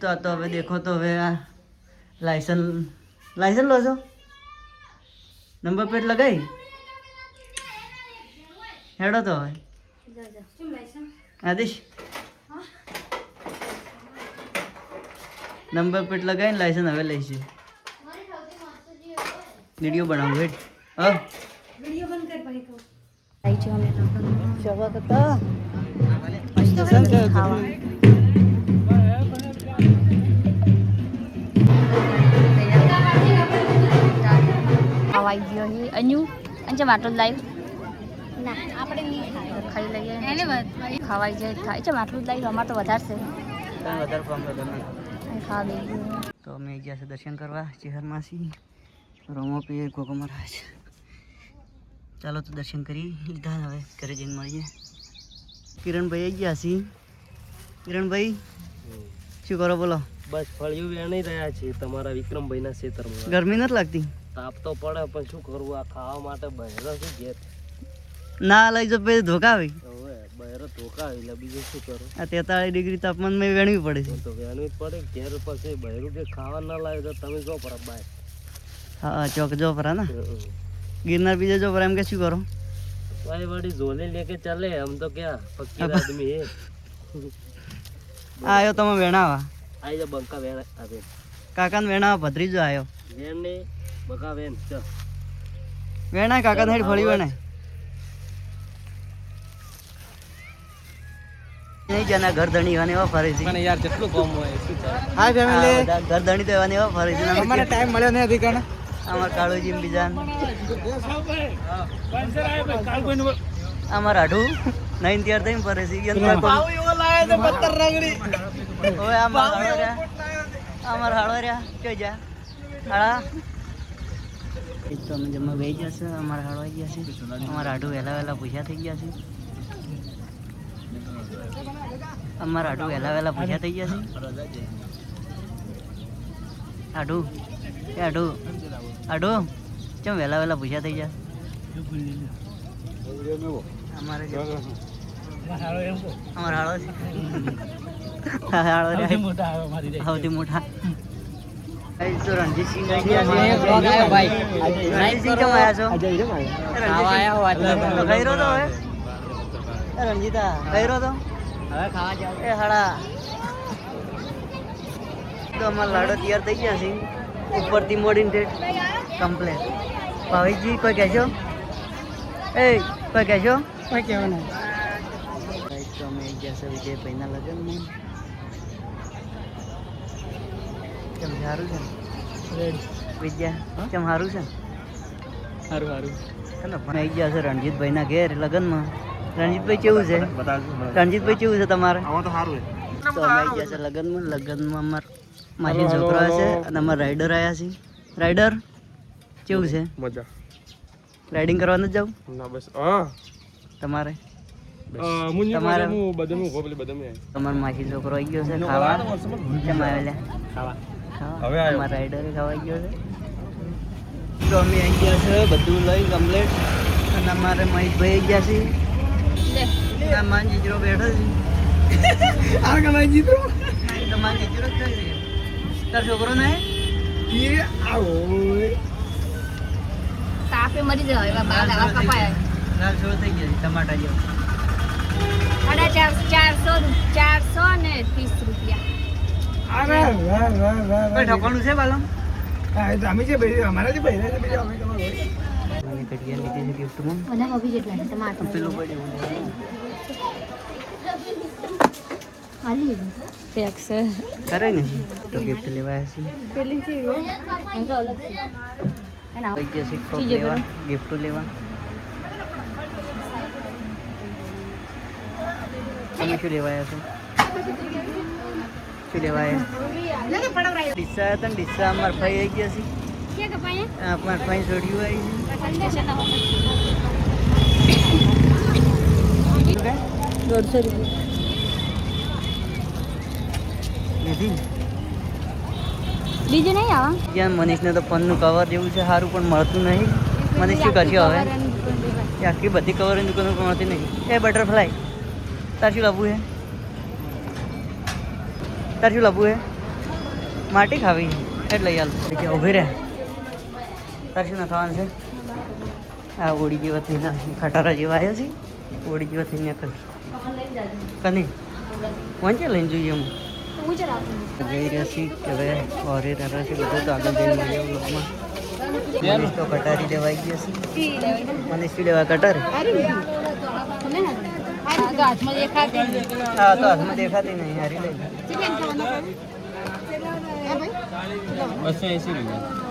તો હવે દેખો તો હવે આ લાયસન્સ લો છો, નંબર પ્લેટ લગાવી હેડો તો હવે આદેશ નંબર પ્લેટ લગાવીને લાયસન્સ હવે લઈશું. વિડીયો બનાવું વેટ હા વિડીયો બંધ કર ભાઈ કો આઈ જો અમે શવા કરતા ખાવા ખાવાઈ ગયો હી અન્યુ અંજે માટલો લાઈવ ના આપણે નહીં ખાઈ લઈએ એને ખાવાઈ જાય થાય છે માટલું લાઈવ અમાર તો વધારે છે વધારે ફોર્મ તો તમે ખાવા ગયો તો અમે ગયા છે દર્શન કરવા ચેહરમાંથી રોમો પીર ગોગો મહારાજ. ચાલો તો દર્શન કરી લીધા હવે ઘરે જઈને મળીએ. કિરણભાઈ આવી ગયા છીએ. કિરણભાઈ શું કરો બોલો? બસ ફળિયું વેણી રહ્યા છે તમારા વિક્રમભાઈના ખેતરમાં. ગરમી નથી લાગતી? તાપ તો પડે પણ શું કરવું આ ખાવા માટે બહેરો શું ઘેર ના લઈ જો પછી ધોકા આવી હવે બહેરો ધોકા આવી એટલે બીજું શું કરું? આ 43 ડિગ્રી તાપમાનમાં વેણવી પડે છે. તો વેણવી જ પડે ઘેર પછી બહેરું કે ખાવા ના લાવે તો તમે જો પર બાય. હા ચોક જો પરા ના गिरनार बीजे जो पर हम क्या क्यों करो भाई बड़ी झोले लेके चले हम तो क्या फकीर आदमी है. आयो तो मैं वेणा आवा आई जा बंका वेण आवे काका ने वेणा भद्रीजो आयो वेण ने बका वेण चल वेणा काका ने फળી वेणे नहीं जाना घर धणी वाने एवा फरे छी મને યાર જેટલું કામ હોય શું ચાલે. हाय फैमिली घर धणी तो वाने एवा फरे छी અમારે ટાઈમ મળ્યો ને અધિકાર અમાર કાળુજી બીજાન પાંચર આય ભાઈ કાલ કોઈનો અમાર આઢુ નઈન ત્યાર થઈને ફરે છે યંત્ર પાવ એવો લાયા છે 72 રગડી ઓય અમાર હાળો રહ્યા કે જા હાળા તો અમે જમવા બેહી ગયા છે. અમાર હાળો આવી ગયા છે. અમાર આઢુ વેલા પૂછ્યા થઈ ગયા છે. અમાર આઢુ વેલા પૂછ્યા થઈ ગયા છે. આઢુ એ આઢુ ચમ વેલા પૂછ્યા થઈ ગયા અમારે અમાર હાળો છે હાળો સૌથી મોટા રણજીતસિંહ રણજીતા ખૈરો તો એ હાડા તો અમારા લાડો તૈયાર થઈ ગયા છે ઉપરથી મોડીને ઠેઠ કમ્પ્લેટ. ભાવેશજી કોઈ કહેશો? એ કોઈ કહેશો? કોઈ કહેવાનું તો અમે ગયા છે વિજયભાઈના લગ્નમાં. કેમ સારું છે ને વિદ્યા? કેમ સારું છે? સારું સારું અમે આવી ગયા છે રણજીતભાઈના ઘેર લગ્નમાં. રણજીતભાઈ કેવું છે? રણજીતભાઈ કેવું છે તમારે? તો સારું તો અમે આવી ગયા છે લગ્નમાં અમારા માસી છોકરો છે અને અમારા રાઈડર આવ્યા છે. રાઈડર કેવું છે? મજા રાઇડિંગ કરવા નથી જવું? ના બસ હા તમારે તમારે તમારો માસી છોકરો આવી ગયો છે ખાવા. કેમ આવેલા ખાવા હવે અમારા રાઈડરે ખાવા ગયો છે. તો અમે આવી ગયા છે બધું લઈ કમ્પ્લેટ અને અમારે મહેશભાઈ આવી ગયા છે. આ માન જીજરો બેઠો છે. આ કલા જીતો તો માન જીજરો જ છે. તાર છોકરો ને એ આવો તાપે મરી જાય એવા બાદ આવા કપાય લાલ છોડ થઈ ગયો ટમાટા જેવો. 430 ને 30 રૂપિયા. અરે વાહ વાહ વાહ કોઈ ઠોકાણું છે બાલમ? હા તો અમે જે ભાઈ અમારા જે ભાઈ છે બીજા અમે તમારો મને કટિયા લીધી છે ગિફ્ટમાં. મને હબી જેટલા છે ટમાટર પેલું પડ્યું આલી પેક્સ કરે ને તો ગિફ્ટ લેવાયા છે. પેલી છે એનો અલગ છે એના કઈ ગયા છે ટોપ લેવા ગિફ્ટ લેવા. તમે શું લેવાયા છો? શું લેવાયા? ડીસા હતા ને ડીસા અમારા ભાઈ આવી ગયા છે. કે કપાય અમારા ભાઈ છોડ્યું આવી છે. 150 રૂપિયા લીધી બીજું નહીં આવા જ્યાં મનીષને તો ફોનનું કવર જેવું છે સારું પણ મળતું નહીં. મનીષ શું કરશો હવે? એ આખી બધી કવરની દુકાનો પણ મળતી નહીં. એ બટરફ્લાય તાર શું લાવવું છે? તાર શું લાવવું છે? માટી ખાવી એટલે યાર કે ઊભી રહે. તારે શું ખાવાનું છે? આ ઓળી જેવા થઈને ખટારા જેવા આવ્યા છે. ઓળી જેવા થઈને કની વાંચે લઈને જોઈએ એમ જઈ રહ્યા છીએ કે હવે ઓરે તારા છે બધું તો આગળ જઈને મળીએ બ્લોગમાં. મનીષ તો કટારી લેવાઈ ગયા છે. મનીષ શું લેવા કટારી? હા તો હાથમાં દેખાતી નહીં હારી લઈ. 280 રૂપિયા.